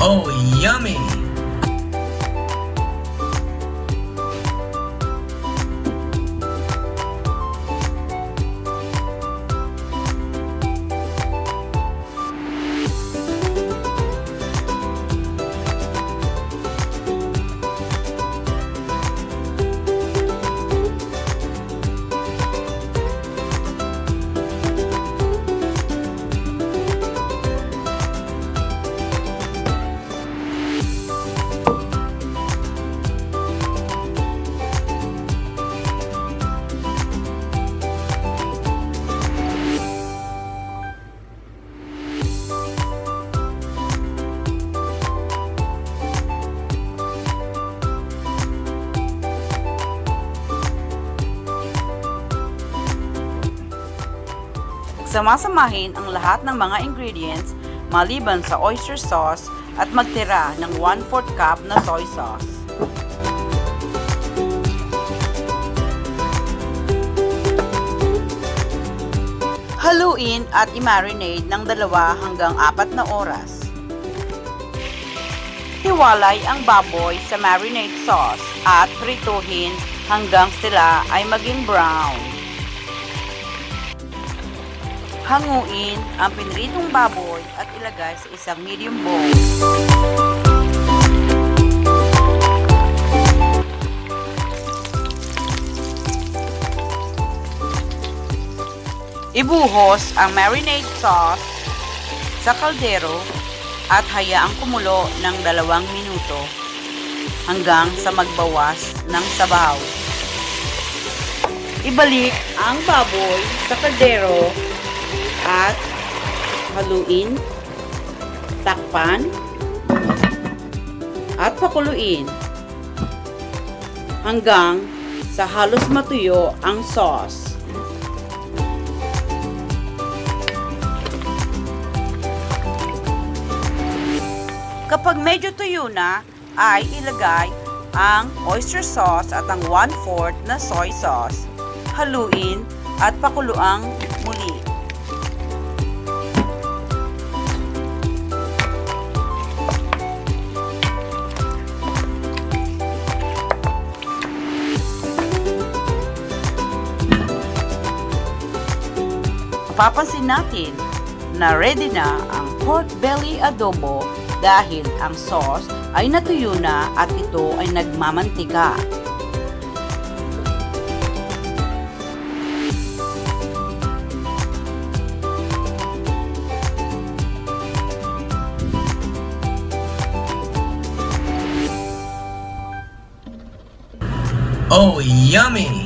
Oh, yummy! Samasamahin ang lahat ng mga ingredients maliban sa oyster sauce at magtira ng 1/4 cup na soy sauce. Haluin at i-marinate ng 2 hanggang 4 na oras. Hiwalay ang baboy sa marinade sauce at prituhin hanggang sila ay maging brown. Hanguin ang pinritong baboy at ilagay sa isang medium bowl. Ibuhos ang marinade sauce sa kaldero at hayaang kumulo ng 2 minuto hanggang sa magbawas ng sabaw. Ibalik ang baboy sa kaldero at haluin, takpan, at pakuluin hanggang sa halos matuyo ang sauce. Kapag medyo tuyo na, ay ilagay ang oyster sauce at ang 1/4 na soy sauce. Haluin at pakuluang muli. Papansin natin na ready na ang pork belly adobo dahil ang sauce ay natuyo na at ito ay nagmamantika. Oh, yummy!